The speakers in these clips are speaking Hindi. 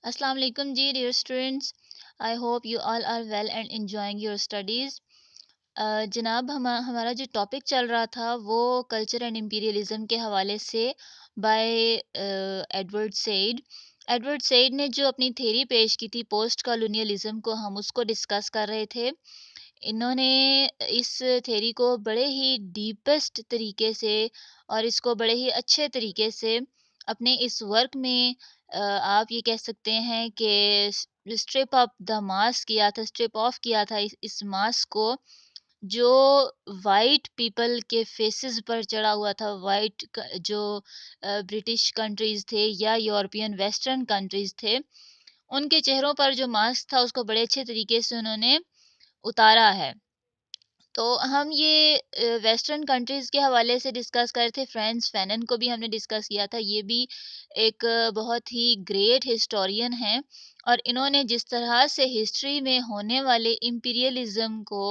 Assalamu alaikum ji dear students. I hope you all are well and enjoying your studies. जनाब हमारा जो टॉपिक चल रहा था वो कल्चर एंड इम्पीरियलिज्म के हवाले से बाय एडवर्ड सेड ने जो अपनी थ्योरी पेश की थी पोस्ट कॉलोनियलिज्म को हम उसको डिस्कस कर रहे थे। इन्होंने इस थ्योरी को बड़े ही डीपेस्ट तरीके से और इसको बड़े ही अच्छे तरीके से अपने इस वर्क में आप ये कह सकते हैं कि स्ट्रिप ऑफ किया था इस मास्क को जो वाइट पीपल के फेसेस पर चढ़ा हुआ था। जो ब्रिटिश कंट्रीज थे या यूरोपियन वेस्टर्न कंट्रीज थे, उनके चेहरों पर जो मास्क था उसको बड़े अच्छे तरीके से उन्होंने उतारा है। तो हम ये वेस्टर्न कंट्रीज़ के हवाले से डिस्कस कर रहे थे। फ्रांस फैनन को भी हमने डिस्कस किया था। ये भी एक बहुत ही ग्रेट हिस्टोरियन हैं और इन्होंने जिस तरह से हिस्ट्री में होने वाले इम्पीरियलिज़्म को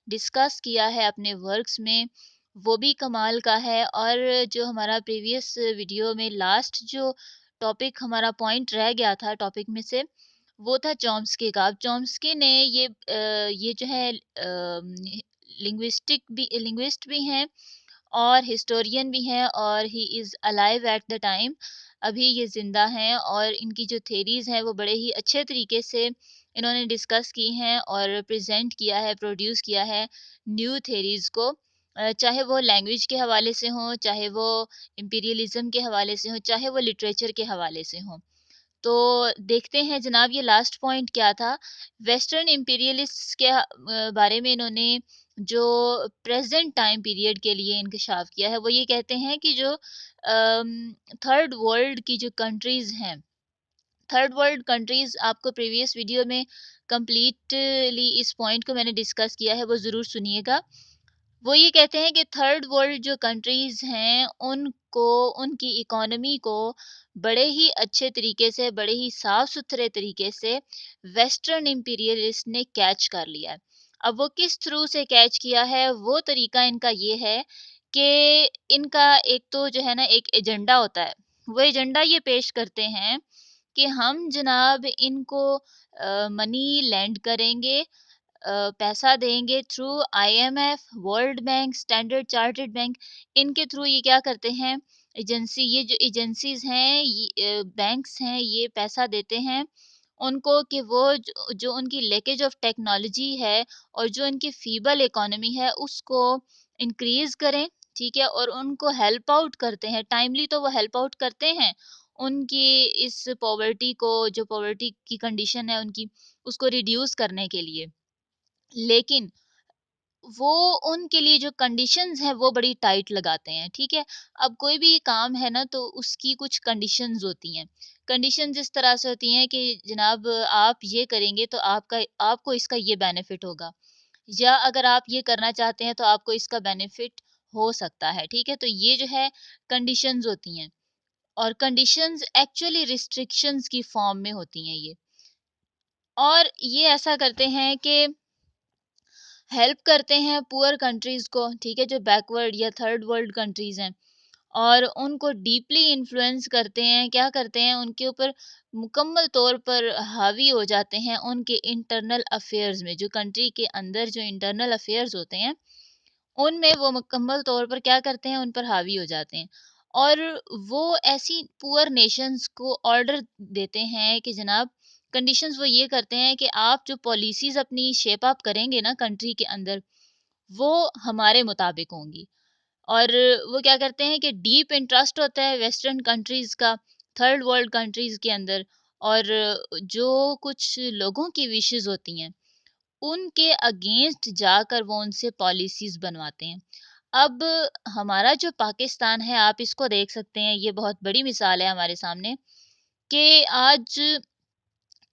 डिस्कस किया है अपने वर्क्स में, वो भी कमाल का है। और जो हमारा प्रीवियस वीडियो में लास्ट जो टॉपिक हमारा पॉइंट रह गया था टॉपिक में से, वो था चॉम्स्की का। अब चॉम्स्की ने ये जो है लिंग्विस्ट भी हैं और हिस्टोरियन भी हैं और he is alive at the time. अभी ये ज़िंदा हैं और इनकी जो थ्योरीज़ हैं वो बड़े ही अच्छे तरीके से इन्होंने डिस्कस की हैं और प्रेज़ेंट किया है, प्रोड्यूस किया है न्यू थ्योरीज़ को। चाहे वो लैंग्वेज के हवाले से हों, चाहे वो इम्पीरियलिज़्म के हवाले से हों, चाहे वो लिटरेचर के हवाले से हों। तो देखते हैं जनाब ये लास्ट पॉइंट क्या था। वेस्टर्न इम्पीरियलिस्ट्स के बारे में इन्होंने जो प्रेजेंट टाइम पीरियड के लिए इंकशाफ किया है वो ये कहते हैं कि जो थर्ड वर्ल्ड की जो कंट्रीज हैं, थर्ड वर्ल्ड कंट्रीज आपको प्रीवियस वीडियो में कंप्लीटली इस पॉइंट को मैंने डिस्कस किया है, वो ज़रूर सुनिएगा। वो ये कहते हैं कि थर्ड वर्ल्ड जो कंट्रीज हैं उनको, उनकी इकोनॉमी को बड़े ही अच्छे तरीके से, बड़े ही साफ सुथरे तरीके से वेस्टर्न इंपीरियलिस्ट ने कैच कर लिया है। अब वो किस थ्रू से कैच किया है, वो तरीका इनका ये है कि इनका एक तो जो है ना एक एजेंडा होता है। वो एजेंडा ये पेश करते हैं कि हम जनाब इनको मनी लेंड करेंगे, पैसा देंगे through IMF, world bank, standard chartered bank. इनके थ्रू ये क्या करते हैं, ये जो एजेंसीज हैं, बैंक्स हैं, ये पैसा देते हैं उनको कि वो जो उनकी लीकेज ऑफ टेक्नोलॉजी है और जो उनकी फीबल इकोनॉमी है उसको इंक्रीज करें। ठीक है, और उनको हेल्प आउट करते हैं, टाइमली तो वो हेल्प आउट करते हैं उनकी इस पॉवर्टी को, जो पॉवर्टी की कंडीशन है उनकी, उसको रिड्यूस करने के लिए। लेकिन वो उनके लिए जो कंडीशंस हैं वो बड़ी टाइट लगाते हैं। ठीक है, अब कोई भी काम है ना तो उसकी कुछ कंडीशंस होती हैं। कंडीशंस इस तरह से होती हैं कि जनाब आप ये करेंगे तो आपको इसका ये बेनिफिट होगा, या अगर आप ये करना चाहते हैं तो आपको इसका बेनिफिट हो सकता है। ठीक है, तो ये जो है कंडीशंस होती हैं और कंडीशंस एक्चुअली रिस्ट्रिक्शंस की फॉर्म में होती हैं ये। और ये ऐसा करते हैं कि हेल्प करते हैं पुअर कंट्रीज़ को, ठीक है, जो बैकवर्ड या थर्ड वर्ल्ड कंट्रीज़ हैं, और उनको डीपली इन्फ्लुएंस करते हैं, क्या करते हैं, उनके ऊपर मुकम्मल तौर पर हावी हो जाते हैं उनके इंटरनल अफेयर्स में। जो कंट्री के अंदर जो इंटरनल अफेयर्स होते हैं, उनमें वो मुकम्मल तौर पर क्या करते हैं, उन पर हावी हो जाते हैं। और वो ऐसी पुअर नेशंस को ऑर्डर देते हैं कि जनाब, कंडीशंस वो ये करते हैं कि आप जो पॉलिसीज़ अपनी शेप अप करेंगे ना कंट्री के अंदर, वो हमारे मुताबिक होंगी। और वो क्या करते हैं कि डीप इंटरेस्ट होता है वेस्टर्न कंट्रीज़ का, थर्ड वर्ल्ड कंट्रीज़ के अंदर, और जो कुछ लोगों की विशेज़ होती हैं, उनके अगेंस्ट जाकर वो उनसे पॉलिसीज़ बनवाते हैं। अब हमारा जो पाकिस्तान है, आप इसको देख सकते हैं, ये बहुत बड़ी मिसाल है हमारे सामने कि आज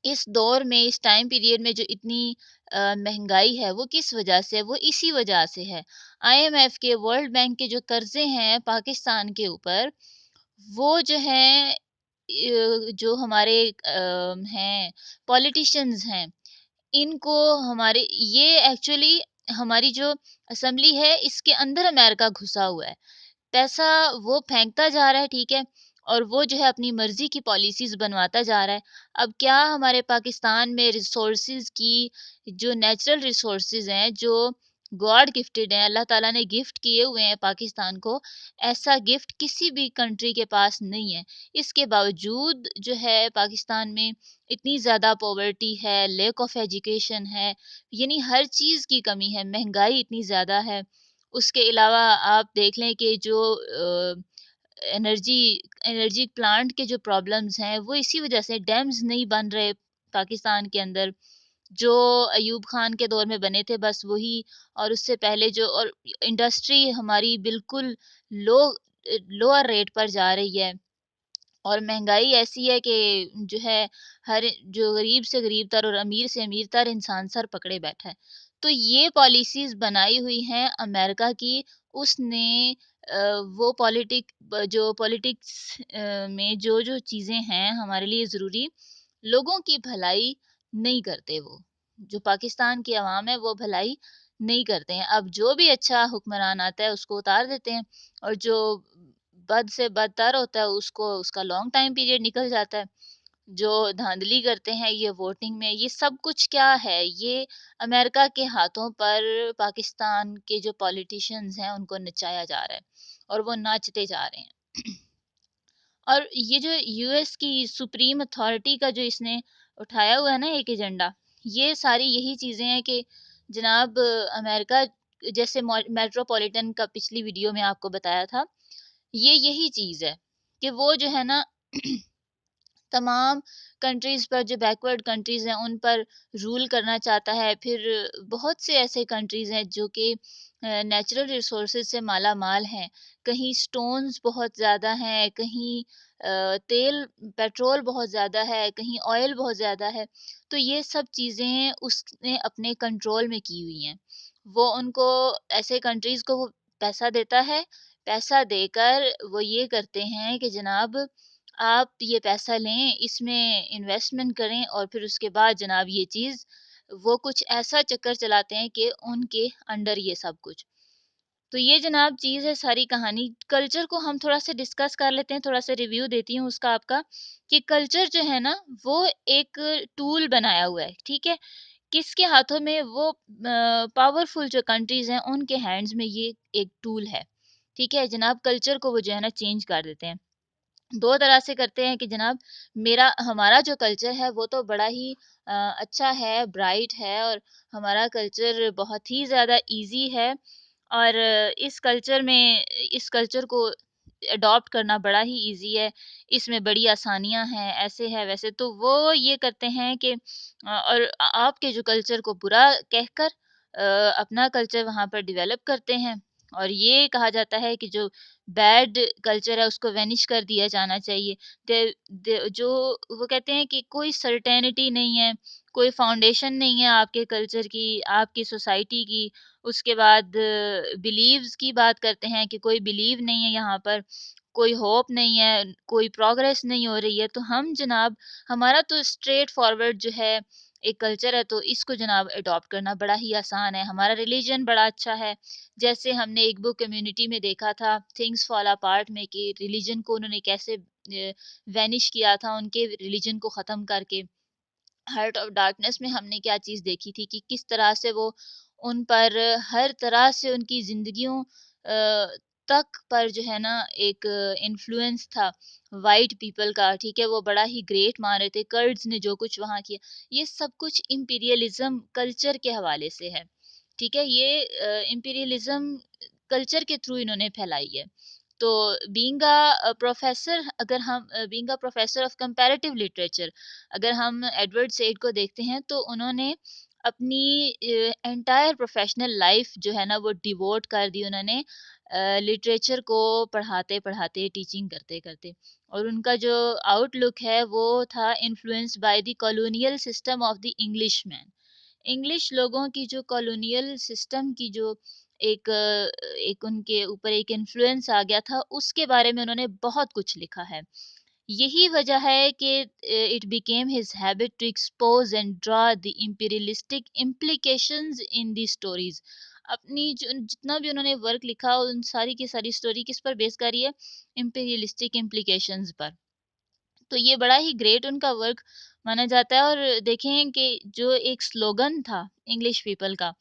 इस दौर में, इस टाइम पीरियड में जो इतनी महँगाई है, वो किस वजह से है? वो इसी वजह से है। आईएमएफ के, वर्ल्ड बैंक के जो कर्ज़े हैं पाकिस्तान के ऊपर, वो जो हैं जो हमारे हैं पॉलिटिशियंस हैं, इनको हमारे ये एक्चुअली हमारी जो असेंबली है, इसके अंदर अमेरिका घुसा हुआ है। पैसा वो फेंकता जा रहा है, ठीक है? और वो जो है अपनी मर्ज़ी की पॉलिसीज़ बनवाता जा रहा है। अब क्या हमारे पाकिस्तान में रिसोर्सेज़ की जो नेचुरल रिसोर्सेज़ हैं, जो गॉड गिफ्टेड हैं, अल्लाह ताला ने गिफ्ट किए हुए हैं पाकिस्तान को, ऐसा गिफ्ट किसी भी कंट्री के पास नहीं है। इसके बावजूद जो है पाकिस्तान में इतनी ज़्यादा पॉवर्टी है, लैक ऑफ एजुकेशन है, यानी हर चीज़ की कमी है, महँगाई इतनी ज़्यादा है। उसके अलावा आप देख लें कि जो एनर्जी एनर्जी प्लांट के जो प्रॉब्लम्स हैं, वो इसी वजह से डैम्स नहीं बन रहे पाकिस्तान के अंदर। जो अयूब खान के दौर में बने थे बस वही, और उससे पहले जो, और इंडस्ट्री हमारी बिल्कुल लो लोअर रेट पर जा रही है। और महँगाई ऐसी है कि जो है हर जो गरीब से गरीब तर और अमीर से अमीर तर इंसान सर पकड़े बैठा है। तो ये पॉलिसीज़ बनाई हुई हैं अमेरिका की, उसने वो जो पॉलिटिक्स में जो-जो चीज़ें हैं हमारे लिए ज़रूरी, लोगों की भलाई नहीं करते वो। जो पाकिस्तान की अवाम है वो भलाई नहीं करते हैं। अब जो भी अच्छा हुक्मरान आता है उसको उतार देते हैं, और जो बद से बदतर होता है उसको उसका लॉन्ग टाइम पीरियड निकल जाता है। जो धांधली करते हैं ये वोटिंग में, ये सब कुछ क्या है? ये अमेरिका के हाथों पर पाकिस्तान के जो पॉलिटिशियंस हैं उनको नचाया जा रहा है, और वो नाचते जा रहे हैं। और ये जो यूएस की सुप्रीम अथॉरिटी का जो इसने उठाया हुआ है ना एक एजेंडा, ये सारी यही चीज़ें हैं कि जनाब अमेरिका जैसे मेट्रोपॉलिटन का पिछली वीडियो में आपको बताया था, ये यही चीज़ है कि वो जो है ना तमाम कंट्रीज़ पर, जो बैकवर्ड कंट्रीज़ हैं उन पर रूल करना चाहता है। फिर बहुत से ऐसे कंट्रीज़ हैं जो कि नेचुरल रिसोर्सेज़ से माला-माल हैं। कहीं स्टोन्स बहुत ज़्यादा हैं, कहीं तेल पेट्रोल बहुत ज़्यादा है, कहीं ऑयल बहुत ज़्यादा है। तो ये सब चीज़ें उसने अपने कंट्रोल में की हुई हैं। वो उनको, ऐसे कंट्रीज़ को वो पैसा देता है, पैसा देकर वो ये करते हैं कि जनाब आप ये पैसा लें, इसमें इन्वेस्टमेंट करें, और फिर उसके बाद जनाब ये चीज़, वो कुछ ऐसा चक्कर चलाते हैं कि उनके अंडर ये सब कुछ। तो ये जनाब चीज़ है सारी कहानी। कल्चर को हम थोड़ा-सा डिस्कस कर लेते हैं, थोड़ा-सा रिव्यू देती हूँ उसका आपका, कि कल्चर जो है ना, वो एक टूल बनाया हुआ है, ठीक है? किसके हाथों में? वो पावरफुल जो कंट्रीज़ हैं, उनके हैंड्स में ये एक टूल है, ठीक है? जनाब कल्चर को वो जो है ना चेंज कर देते हैं। 2 तरह से करते हैं कि जनाब हमारा जो कल्चर है वो तो बड़ा ही अच्छा है, ब्राइट है, और हमारा कल्चर बहुत ही ज़्यादा ईज़ी है, और इस कल्चर को अडॉप्ट करना बड़ा ही ईज़ी है, इसमें बड़ी आसानियाँ हैं, ऐसे है, वैसे। तो वो ये करते हैं कि और आपके जो कल्चर को बुरा कहकर अपना कल्चर वहाँ पर डेवलप करते हैं, और ये कहा जाता है कि जो बैड कल्चर है उसको वैनिश कर दिया जाना चाहिए। दे दे जो वो कहते हैं कि कोई सर्टेनिटी नहीं है, कोई फाउंडेशन नहीं है आपके कल्चर की, आपकी सोसाइटी की। उसके बाद बिलीव्स की बात करते हैं कि कोई बिलीव नहीं है यहाँ पर, कोई होप नहीं है, कोई प्रोग्रेस नहीं हो रही है। तो हम जनाब, हमारा तो स्ट्रेट फॉरवर्ड जो है एक कल्चर है, तो इसको जनाब अडॉप्ट करना बड़ा ही आसान है। हमारा रिलीजन बड़ा अच्छा है। जैसे हमने एक बुक कम्युनिटी में देखा था, थिंग्स फॉल अपार्ट में, कि रिलीजन को उन्होंने कैसे वैनिश किया था, उनके रिलीजन को ख़त्म करके। हार्ट ऑफ डार्कनेस में हमने क्या चीज़ देखी थी कि किस तरह से वो उन पर हर तरह से उनकी ज़िंदगियों तक पर जो है ना एक इन्फ्लुएंस था वाइट पीपल का, ठीक है? वो बड़ा ही ग्रेट मान रहे थे, कर्ड्स ने जो कुछ वहाँ किया, ये सब कुछ इम्पीरियलिज़्म कल्चर के हवाले से है, ठीक है? ये इम्पीरियलिज़्म कल्चर के थ्रू इन्होंने फैलाई है। तो being a professor of comparative literature, अगर हम एडवर्ड सेड को देखते हैं, तो उन्होंने अपनी एंटायर प्रोफेशनल लाइफ जो है ना वो डिवोट कर दी उन्होंने लिटरेचर को पढ़ाते पढ़ाते, टीचिंग करते करते। और उनका जो आउटलुक है वो था influenced by the colonial system of the English man. English लोगों की जो कॉलोनियल सिस्टम की जो एक उनके ऊपर एक इन्फ्लुएंस आ गया था, उसके बारे में उन्होंने बहुत कुछ लिखा है। यही वजह है कि it became his habit to expose and draw the imperialistic implications in the stories. अपनी जो जितना भी उन्होंने वर्क लिखा उन सारी की सारी स्टोरी किस पर बेस कर रही है, इम्पीरियलिस्टिक इम्प्लीकेशंस पर। तो ये बड़ा ही ग्रेट उनका वर्क माना जाता है। और देखें कि जो एक स्लोगन था इंग्लिश पीपल का,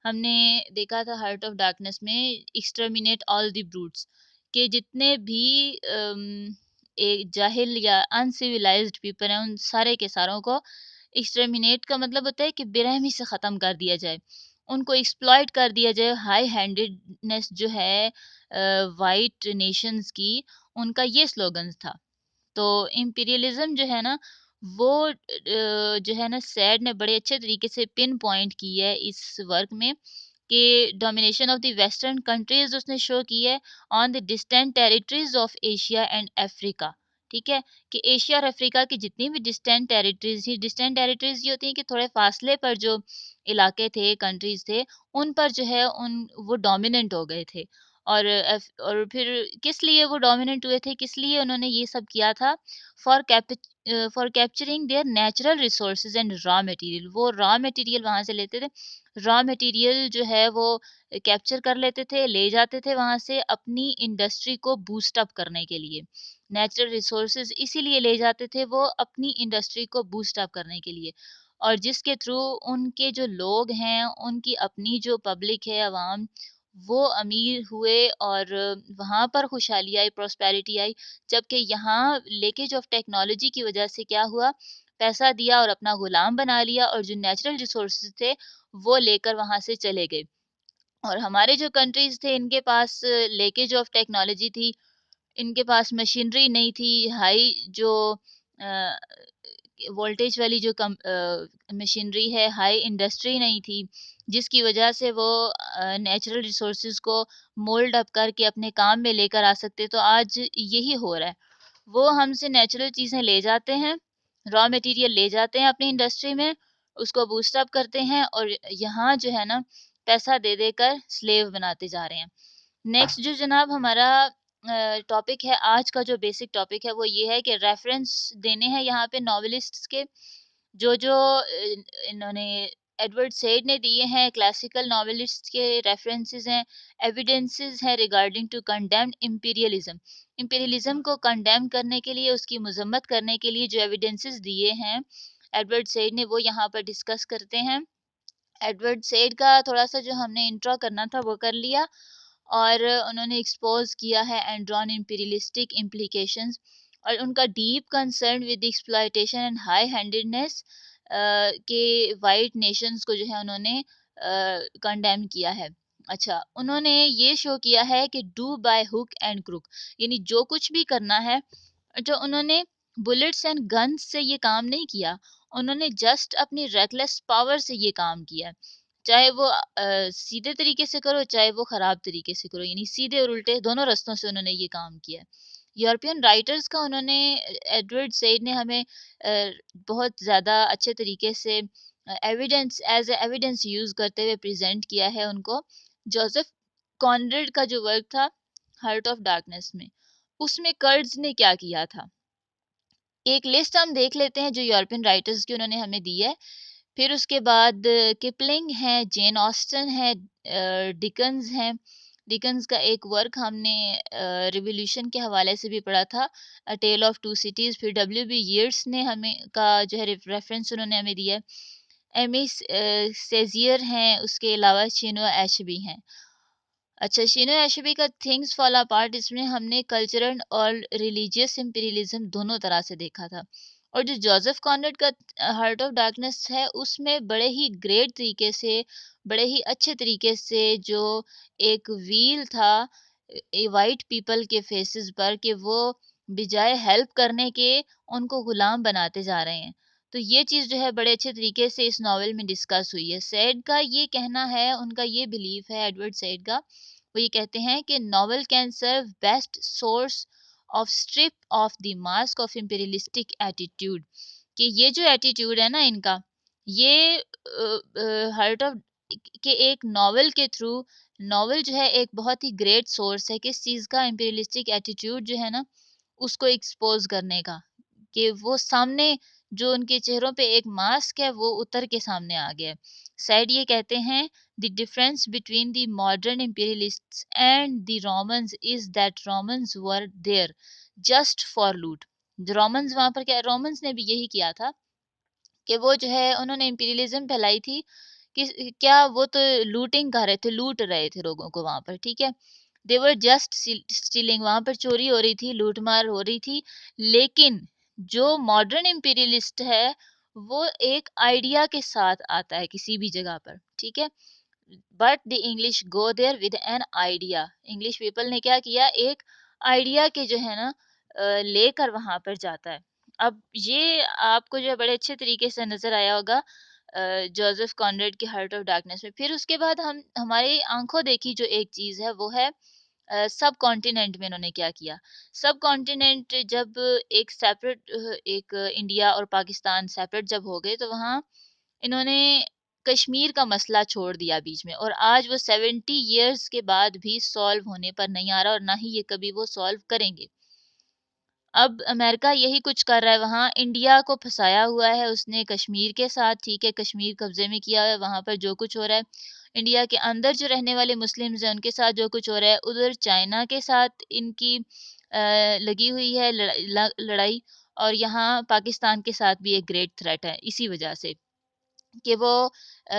हमने देखा था हार्ट ऑफ डार्कनेस में, एक्सटर्मिनेट ऑल द ब्रूट्स, कि जितने भी एक जाहिल या अनसिविलाइज्ड पीपल हैं उन सारे के सारों को एक्सटर्मिनेट का मतलब होता है कि बेरहमी से ख़त्म कर दिया जाए, उनको एक्सप्लॉइट कर दिया जाए। हाई हैंडेडनेस जो है वाइट नेशंस की, उनका ये स्लोगन था। तो इम्पीरियलिज्म जो है ना, वो जो है ना सैड ने बड़े अच्छे तरीके से पिन पॉइंट की है इस वर्क में, कि domination of the western countries उसने शो की है on the distant territories of Asia and Africa. ठीक है, कि एशिया और अफ्रीका की जितनी भी डिस्टेंट टेरिटरीज थी, डिस्टेंट टेरिटरीज ये होती हैं कि थोड़े फासले पर जो इलाके थे, कंट्रीज थे, उन पर जो है उन वो डोमिनेंट हो गए थे। और फिर किस लिए वो डोमिनेंट हुए थे, किस लिए उन्होंने ये सब किया था, for for capturing there natural resources and raw material. वो रॉ मटेरियल वहां से लेते थे, रॉ मटेरियल जो है वो कैप्चर कर लेते थे, ले जाते थे वहां से अपनी इंडस्ट्री को बूस्ट अप करने के लिए। नेचुरल रिसोर्सेज इसीलिए ले जाते थे वो, अपनी इंडस्ट्री को बूस्ट अप करने के लिए, और जिसके थ्रू उनके जो लोग हैं, उनकी अपनी जो पब्लिक है, अवाम, वो अमीर हुए और वहाँ पर खुशहाली आई, प्रॉस्पेरिटी आई। जबकि यहाँ लीकेज ऑफ टेक्नोलॉजी की वजह से क्या हुआ, पैसा दिया और अपना गुलाम बना लिया, और जो नेचुरल रिसोर्सेज थे वो लेकर वहाँ से चले गए। और हमारे जो कंट्रीज थे, इनके पास लीकेज ऑफ टेक्नोलॉजी थी, इनके पास मशीनरी नहीं थी, हाई जो वोल्टेज वाली जो मशीनरी है, हाई इंडस्ट्री नहीं थी, जिसकी वजह से वो नेचुरल रिसोर्सेज को मोल्ड अप करके अपने काम में लेकर आ सकते। तो आज यही हो रहा है, वो हमसे नेचुरल चीज़ें ले जाते हैं, रॉ मटेरियल ले जाते हैं अपनी इंडस्ट्री में, उसको बूस्ट अप करते हैं, और यहाँ जो है ना पैसा दे देकर स्लेव बनाते जा रहे हैं। नेक्स्ट जो जनाब हमारा टॉपिक है, आज का जो बेसिक टॉपिक है वो ये है कि रेफरेंस देने हैं यहाँ पे नॉवेलिस्ट्स के, जो इन्होंने एडवर्ड सेड ने दिए हैं, क्लासिकल नॉवेलिस्ट के रेफरेंसेस हैं, एविडेंसेस हैं regarding to condemned imperialism. Imperialism को कंडेम करने के लिए, उसकी मजम्मत करने के लिए जो एविडेंसेस दिए हैं एडवर्ड सेड ने, वो यहाँ पर डिस्कस करते हैं। एडवर्ड सेड का थोड़ा सा जो हमने इंट्रो करना था वो कर लिया, और उन्होंने एक्सपोज किया है एंड्रॉन इंपीरियलिस्टिक इम्प्लीकेशंस, और उनका deep concern with exploitation and high handedness के वाइट नेशंस को जो है उन्होंने कंडेम किया है। अच्छा, उन्होंने ये शो किया है कि do by hook and crook, यानी जो कुछ भी करना है, जो उन्होंने बुलेट्स एंड गन्स से ये काम नहीं किया, उन्होंने जस्ट अपनी रेकलेस पावर से ये काम किया। चाहे वो सीधे तरीके से करो, चाहे वो खराब तरीके से करो, यानी सीधे और उल्टे दोनों रास्तों से उन्होंने ये काम किया। यूरोपियन राइटर्स का उन्होंने, एडवर्ड सईद ने हमें बहुत ज़्यादा अच्छे तरीके से एविडेंस एज एविडेंस यूज़ करते हुए प्रेजेंट किया है उनको। जोसेफ कॉनरेड का जो वर्क था हार्ट ऑफ डार्कनेस में, उसमें कर्ड्स ने क्या किया था, एक लिस्ट हम देख लेते हैं जो यूरोपियन राइटर्स की उन्होंने हमें दी है। फिर उसके बाद किपलिंग है, जेन ऑस्टन है, डिकन्स है। डिकन्स का एक वर्क हमने रिवॉल्यूशन के हवाले से भी पढ़ा था, अ टेल ऑफ टू सिटीज। फिर डब्ल्यू बी येट्स ने हमें का जो है रेफरेंस उन्होंने हमें दिया है। एमी सेजियर हैं, उसके अलावा चिनो एशबी हैं। अच्छा, शिनो एशबी का थिंग्स फॉल अपार्ट, इसमें हमने कल्चरल और रिलीजियस इंपीरियलिज्म दोनों तरह से देखा था। और जो जोसेफ कॉनरेड का हार्ट ऑफ डार्कनेस है, उसमें बड़े ही ग्रेट तरीके से, बड़े ही अच्छे तरीके से जो एक व्हील था वाइट पीपल के फेसेस पर, कि वो बजाय हेल्प करने के उनको गुलाम बनाते जा रहे हैं। तो ये चीज़ जो है बड़े अच्छे तरीके से इस नॉवेल में डिस्कस हुई है। सैड का ये कहना है, उनका ये बिलीफ है एडवर्ड सैड का, वो ये कहते हैं कि novel can serve best source of strip off the mask of imperialistic attitude, कि ये जो एटीट्यूड है ना इनका, ये हार्ट ऑफ के एक नॉवेल के थ्रू, नॉवेल जो है एक बहुत ही ग्रेट सोर्स है किस चीज़ का, इम्पीरियलिस्टिक एटीट्यूड जो है ना उसको एक्सपोज करने का। कि वो सामने जो उनके चेहरों पे एक मास्क है वो उतर के सामने आ गया है। सैड ये कहते हैं the difference between the modern imperialists and the Romans is that Romans were there just for loot. जो रोमन्स वहाँ पर क्या रोमन्स ने भी यही किया था कि वो जो है उन्होंने इंपीरियलिज्म फैलाई थी कि क्या वो तो लूटिंग कर रहे थे, लूट रहे थे लोगों को वहाँ पर, ठीक है? दे वर जस्ट स्टीलिंग, वहाँ पर चोरी हो रही थी, लूट-मार हो रही थी। लेकिन जो मॉडर्न इंपीरियलिस्ट है, वो एक आइडिया के साथ आता है किसी भी जगह पर, ठीक है? But the English go there with an idea. English people ने क्या किया, एक आइडिया के जो है ना लेकर वहां पर जाता है। अब ये आपको जो है बड़े अच्छे तरीके से नजर आया होगा जोसेफ कॉनरेड की हार्ट ऑफ डार्कनेस में। फिर उसके बाद हम हमारी आंखों देखी जो एक चीज है वो है सब कॉन्टिनेंट में इन्होंने क्या किया। सब कॉन्टिनेंट जब एक सेपरेट एक इंडिया और पाकिस्तान सेपरेट जब हो गए तो वहाँ इन्होंने कश्मीर का मसला छोड़ दिया बीच में, और आज वो 70 इयर्स के बाद भी सॉल्व होने पर नहीं आ रहा और ना ही ये कभी वो सॉल्व करेंगे। अब अमेरिका यही कुछ कर रहा है, वहाँ इंडिया को फंसाया हुआ है उसने कश्मीर के साथ, ठीक है? कश्मीर कब्जे में किया है, वहाँ पर जो कुछ हो रहा है। इंडिया के अंदर जो रहने वाले मुस्लिम्स हैं उनके साथ जो कुछ हो रहा है, उधर चाइना के साथ इनकी लगी हुई है लड़ाई, और यहाँ पाकिस्तान के साथ भी एक ग्रेट थ्रेट है इसी वजह से कि वो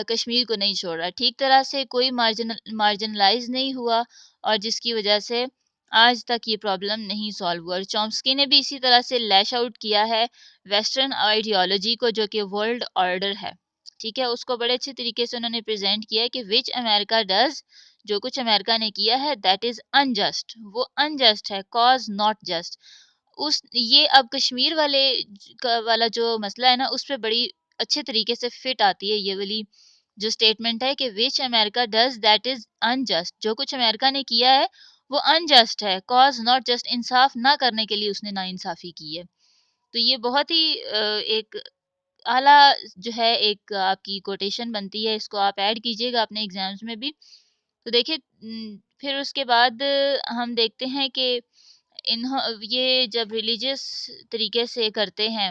कश्मीर को नहीं छोड़ रहा। ठीक तरह से कोई मार्जिनलाइज़ नहीं हुआ, और जिसकी वजह से आज तक ये प्रॉब्लम नहीं सॉल्व हुआ। और चॉम्स्की ने भी इसी तरह से लैश आउट किया है वेस्टर्न आइडियोलॉजी को, जो कि वर्ल्ड ऑर्डर है। ठीक है? उसको बड़े अच्छे तरीके से उन्होंने प्रेज़ेंट किया है कि व्हिच अमेरिका डज़, जो कुछ अमेरिका ने किया है दैट इज़ अनजस्ट, वो अनजस्ट है, कॉज़ नॉट जस्ट। उस ये अब कश्मीर वाले वाला जो मसला है ना, उस पे बड़ी अच्छे तरीके से फिट आती है ये वाली जो स्टेटमेंट है कि which America does that is unjust. जो कुछ अमेरिका ने किया है वो अनजस्ट है, कॉज नॉट जस्ट, इंसाफ ना करने के लिए उसने ना इंसाफी की है। तो ये बहुत ही एक आला जो है एक आपकी कोटेशन बनती है, इसको आप ऐड कीजिएगा अपने एग्जाम्स में भी। तो देखिए फिर उसके बाद हम देखते हैं कि इन्हों ये जब रिलीजियस तरीके से करते हैं,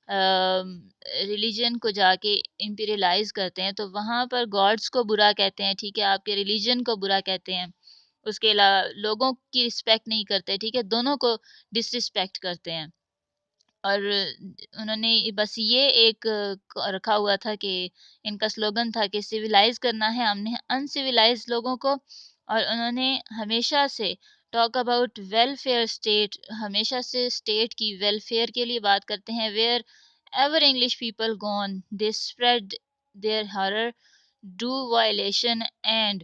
रिलीजन को जाके इम्पीरियलाइज करते हैं, तो वहाँ पर गॉड्स को बुरा कहते हैं, ठीक है? आपके रिलीजन को बुरा कहते हैं। उसके अलावा लोगों की रिस्पेक्ट नहीं करते, ठीक है? दोनों को डिसरिस्पेक्ट करते हैं। और उन्होंने बस ये एक रखा हुआ था कि इनका स्लोगन था कि सिविलाइज करना है हमने अनसिविलाइज लोगों को, और उन्होंने हमेशा से टॉक अबाउट वेलफेयर स्टेट, हमेशा से स्टेट की वेलफेयर के लिए बात करते हैं। Wherever English people gone they spread their horror, do violation and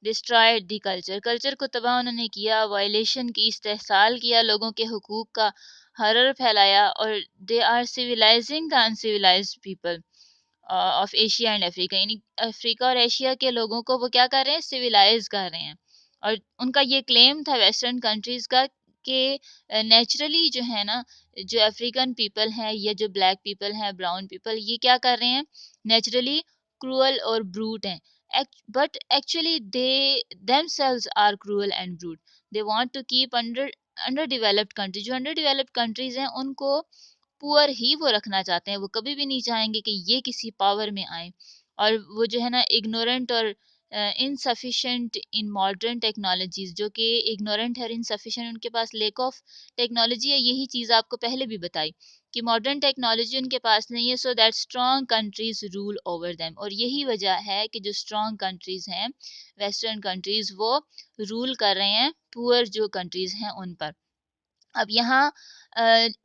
destroyed the culture. Culture को तबाह उन्होंने किया, वायलेशन की, इस्तेहसाल किया लोगों के हुकूक का, हरर फैलाया, और they are civilizing the uncivilized people of Asia and Africa. यानी अफ्रीका और एशिया के लोगों को वो क्या कर रहे हैं, सिविलाइज कर रहे हैं। और उनका ये क्लेम था वेस्टर्न कंट्रीज का कि नेचुरली जो है ना, जो अफ्रीकन पीपल हैं या जो ब्लैक पीपल हैं, ब्राउन पीपल, ये क्या कर रहे हैं, नेचुरली क्रूअल और ब्रूट हैं। But actually they themselves are cruel and brute. They want to keep underdeveloped country, जो अंडर डेवलप्ड कंट्रीज हैं उनको पुअर ही वो रखना चाहते हैं। वो कभी भी नहीं चाहेंगे कि ये किसी पावर में आए। और वो जो है ना इग्नोरेंट और इनसफिशिएंट इन मॉडर्न टेक्नोलॉजीज, जो कि इग्नोरेंट है, इनसफिशिएंट, उनके पास लेक ऑफ टेक्नोलॉजी है। यही चीज़ आपको पहले भी बताई कि मॉडर्न टेक्नोलॉजी उनके पास नहीं है, so that strong countries rule over them. और यही वजह है कि जो स्ट्रॉन्ग कंट्रीज हैं, वेस्टर्न कंट्रीज, वो रूल कर रहे हैं पुअर जो कंट्रीज हैं उन पर। अब यहाँ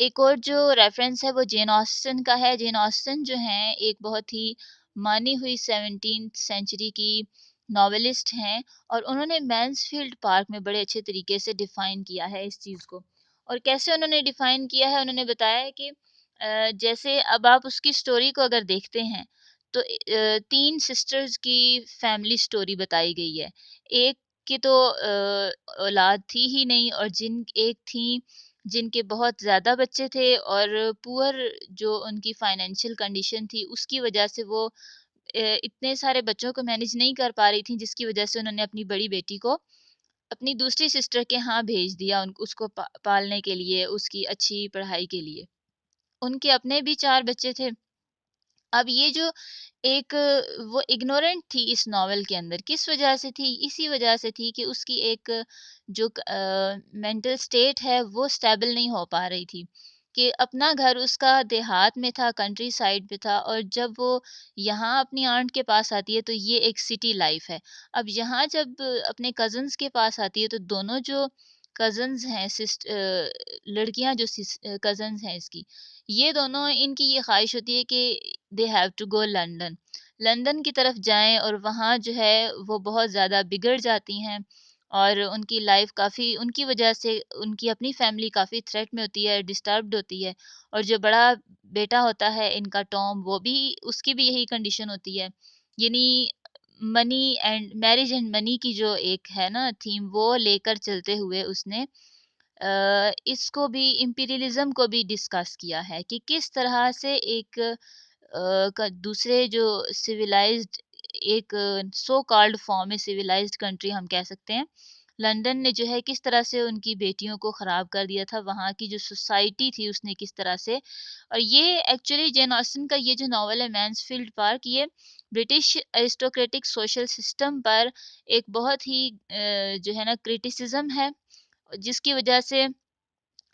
एक और जो रेफरेंस है वो जेन ऑस्टन का है। जेन ऑस्टन जो हैं एक बहुत ही मानी हुई 17th सेंचुरी की नॉवेलिस्ट हैं, और उन्होंने मैन्सफील्ड पार्क में बड़े अच्छे तरीके से डिफाइन किया है इस चीज़ को। और कैसे उन्होंने डिफाइन किया है, उन्होंने बताया है कि जैसे अब आप उसकी स्टोरी को अगर देखते हैं तो 3 सिस्टर्स की फैमिली स्टोरी बताई गई है। एक की तो औलाद थी ही नहीं, और एक थी जिनके बहुत ज़्यादा बच्चे थे, और पुअर जो उनकी फाइनेंशियल कंडीशन थी उसकी वजह से वो इतने सारे बच्चों को मैनेज नहीं कर पा रही थी, जिसकी वजह से उन्होंने अपनी बड़ी बेटी को अपनी दूसरी सिस्टर के यहाँ भेज दिया, उसको पालने के लिए, उसकी अच्छी पढ़ाई के लिए। उनके अपने भी 4 बच्चे थे। अब ये जो एक वो इग्नोरेंट थी इस नॉवेल के अंदर, किस वजह से थी? इसी वजह से थी कि उसकी एक जो मेंटल स्टेट है वो स्टेबल नहीं हो पा रही थी, कि अपना घर उसका देहात में था, कंट्री साइड पे था, और जब वो यहाँ अपनी आंट के पास आती है तो ये एक सिटी लाइफ है। अब यहाँ जब अपने कज़न्स के पास आती है तो दोनों जो कज़न्स हैं, लड़कियाँ जो कज़न्स हैं इसकी, ये दोनों, इनकी ये ख़्वाहिश होती है कि they have to go London. London की तरफ जाएँ और वहाँ जो है वो बहुत ज़्यादा बिगड़ जाती हैं, और उनकी लाइफ़ काफ़ी उनकी वजह से उनकी अपनी फ़ैमिली काफ़ी थ्रेट में होती है, डिस्टर्ब्ड होती है। और जो बड़ा बेटा होता है इनका टॉम, वो भी, उसकी भी यही कंडीशन होती है। यानी money and marriage and money की जो एक है ना थीम, वो लेकर चलते हुए उसने इसको भी, इम्पीरियलिज्म को भी डिस्कस किया है कि किस तरह से एक दूसरे जो सिविलाइज्ड, एक सो कॉल्ड फॉर्म में सिविलाइज्ड कंट्री हम कह सकते हैं, लंदन ने जो है किस तरह से उनकी बेटियों को खराब कर दिया था, वहाँ की जो सोसाइटी थी उसने किस तरह से। और ये एक्चुअली जेन ऑस्टन का ये जो नॉवल है मैन्सफील्ड पार्क, ये ब्रिटिश एरिस्टोक्रेटिक सोशल सिस्टम पर एक बहुत ही जो है ना क्रिटिसिज्म है, जिसकी वजह से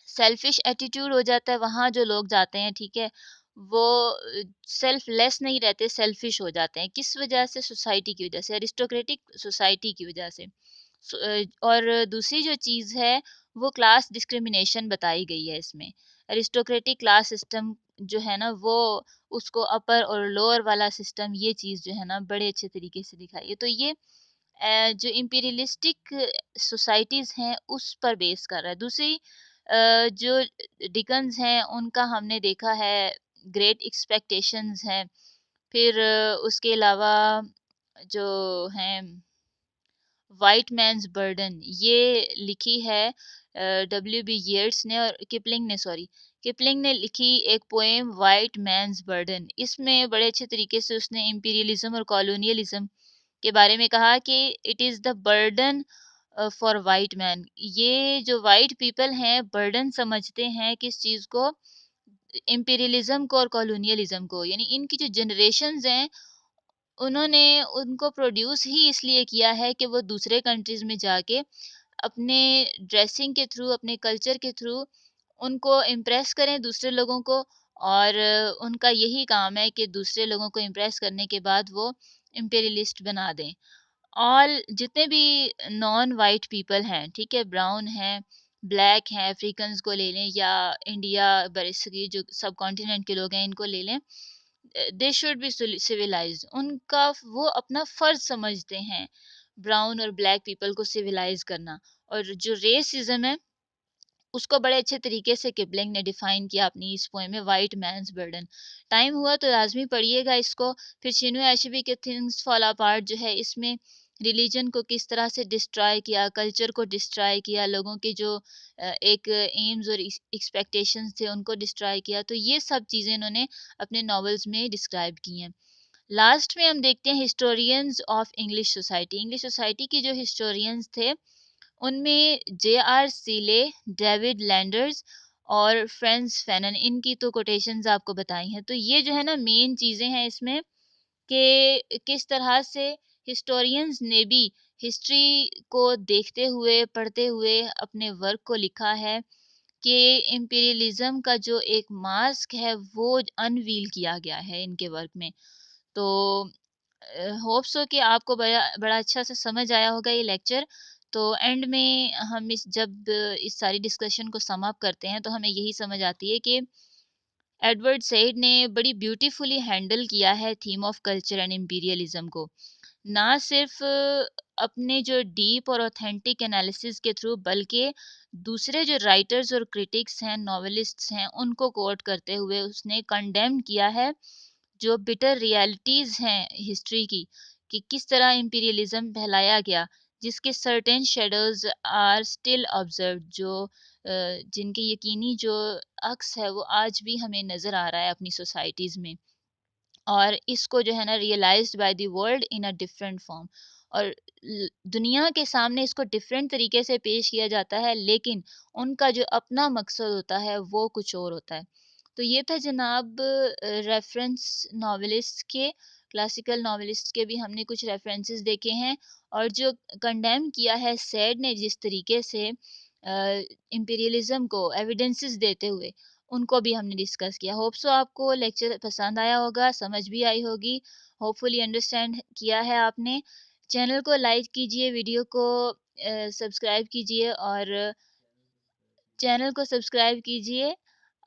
सेल्फिश एटीट्यूड हो जाता है, वहाँ जो लोग जाते हैं, ठीक है? वो सेल्फलेस नहीं रहते, सेल्फिश हो जाते हैं। किस वजह से? सोसाइटी की वजह से, एरिस्टोक्रेटिक सोसाइटी की वजह से। और दूसरी जो चीज़ है, वो क्लास डिस्क्रिमिनेशन बताई गई है इसमें। एरिस्टोक्रेटिक क्लास सिस्टम जो है ना, वो उसको अपर और लोअर वाला सिस्टम, ये चीज़ जो है ना, बड़े अच्छे तरीके से दिखाई है। तो ये जो इम्पीरियलिस्टिक सोसाइटीज़ हैं उस पर बेस कर रहा है। दूसरी जो डिकन्स हैं उनका हमने देखा है, ग्रेट एक्सपेक्टेशंस है। फिर उसके अलावा जो हैं व्हाइट मैन्स बर्डन, ये लिखी है डब्ल्यू बी येट्स ने और किपलिंग ने, सॉरी, किपलिंग ने लिखी एक पोएम व्हाइट मैन्स बर्डन। इसमें बड़े अच्छे तरीके से उसने इंपीरियलिज्म और कॉलोनियलिज्म के बारे में कहा कि it is the burden for white man. ये जो व्हाइट पीपल हैं बर्डन समझते हैं किस चीज़ को, इंपीरियलिज्म को और कॉलोनियलिज्म को। यानी इनकी जो जनरेशंस हैं उन्होंने उनको प्रोड्यूस ही इसलिए किया है कि वो दूसरे कंट्रीज़ में जाके अपने ड्रेसिंग के थ्रू, अपने कल्चर के थ्रू उनको इम्प्रेस करें दूसरे लोगों को, और उनका यही काम है कि दूसरे लोगों को इम्प्रेस करने के बाद वो इम्पीरियलिस्ट बना दें। ऑल जितने भी नॉन वाइट पीपल हैं, ठीक है, ब्राउन हैं, ब्लैक हैं, अफ्रीकन्स को ले लें, या इंडिया बरसगी जो सब कॉन्टिनेंट के लोग हैं इनको ले लें, दे शुड बी सिविलाइज्ड। उनका वो अपना फर्ज समझते हैं ब्राउन और ब्लैक पीपल को सिविलाइज करना। और जो रेसिज्म है उसको बड़े अच्छे तरीके से किपलिंग ने डिफाइन किया अपनी इस पोएम में, व्हाइट मैन्स बर्डन। टाइम हुआ तो लाजमी पढ़िएगा इसको। फिर चिनुए अशबी के थिंग्स फॉल अपार्ट जो है, इसमें रिलीजन को किस तरह से डिस्ट्रॉय किया, कल्चर को डिस्ट्रॉय किया, लोगों के जो एक एम्स और एक्सपेक्टेशंस थे उनको डिस्ट्रॉय किया। तो ये सब चीज़ें इन्होंने अपने नॉवेल्स में डिस्क्राइब की हैं। लास्ट में हम देखते हैं historians of English society. English society के जो हिस्टोरियंस थे उनमें जे.आर. सीले, डेविड लैंडर्स और फ्रेंड्स फैनन, इनकी तो कोटेशंस आपको बताई हैं। तो ये जो है ना मेन चीज़ें हैं इसमें, कि किस तरह से हिस्टोरियंस ने भी हिस्ट्री को देखते हुए, पढ़ते हुए अपने वर्क को लिखा है, कि इम्पीरियलिज्म का जो एक मास्क है वो अनवील किया गया है इनके वर्क में। तो होप सो कि आपको बड़ा बड़ा अच्छा से समझ आया होगा ये लेक्चर। तो एंड में हम इस सारी डिस्कशन को सम अप करते हैं तो हमें यही समझ आती है कि एडवर्ड सईद ने बड़ी ब्यूटीफुली हैंडल किया है theme of culture and imperialism को। ना सिर्फ अपने जो डीप और ऑथेंटिक एनालिसिस के थ्रू, बल्कि दूसरे जो राइटर्स और क्रिटिक्स हैं, नॉवेलिस्ट्स हैं, उनको कोट करते हुए उसने कंडेम किया है जो बिटर रियलिटीज़ हैं हिस्ट्री की, कि किस तरह इम्पीरियलिज्म फैलाया गया, जिसके certain shadows are still observed, जो जिनके यकीनी जो अक्स है वो आज भी हमें नज़र आ रहा है अपनी सोसाइटीज़ में। और इसको जो है ना realized by the world in a different form, और दुनिया के सामने इसको डिफरेंट तरीके से पेश किया जाता है, लेकिन उनका जो अपना मकसद होता है वो कुछ और होता है। तो ये था जनाब रेफ़रेंस नॉवेलिस्ट के, क्लासिकल नॉवेलिस्ट के भी हमने कुछ रेफ़रेंसेस देखे हैं और जो कंडेम किया है सैड ने जिस तरीके से इम्पीरियलिज़्म को एविडेंसेस देते हुए, उनको भी हमने डिस्कस किया। होप सो आपको लेक्चर पसंद आया होगा, समझ भी आई होगी, होपफुली अंडरस्टैंड किया है आपने। चैनल को लाइक कीजिए, वीडियो को सब्सक्राइब कीजिए और चैनल को सब्सक्राइब कीजिए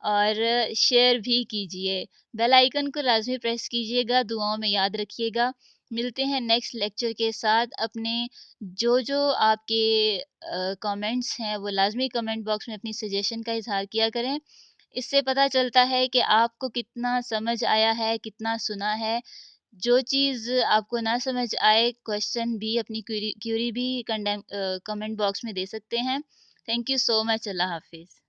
और शेयर भी कीजिए। बेल आइकन को लाज़मी प्रेस कीजिएगा, दुआओं में याद रखिएगा। मिलते हैं नेक्स्ट लेक्चर के साथ। अपने जो आपके कमेंट्स हैं, वो लाज़मी कमेंट बॉक्स में अपनी सजेशन का इज़हार किया करें। इससे पता चलता है कि आपको कितना समझ आया है, कितना सुना है। जो चीज़ आपको ना समझ आए, क्वेश्चन भी अपनी क्वेरी क्वेरी भी कमेंट बॉक्स में दे सकते हैं। Thank you so much. अल्लाह हाफ़िज़।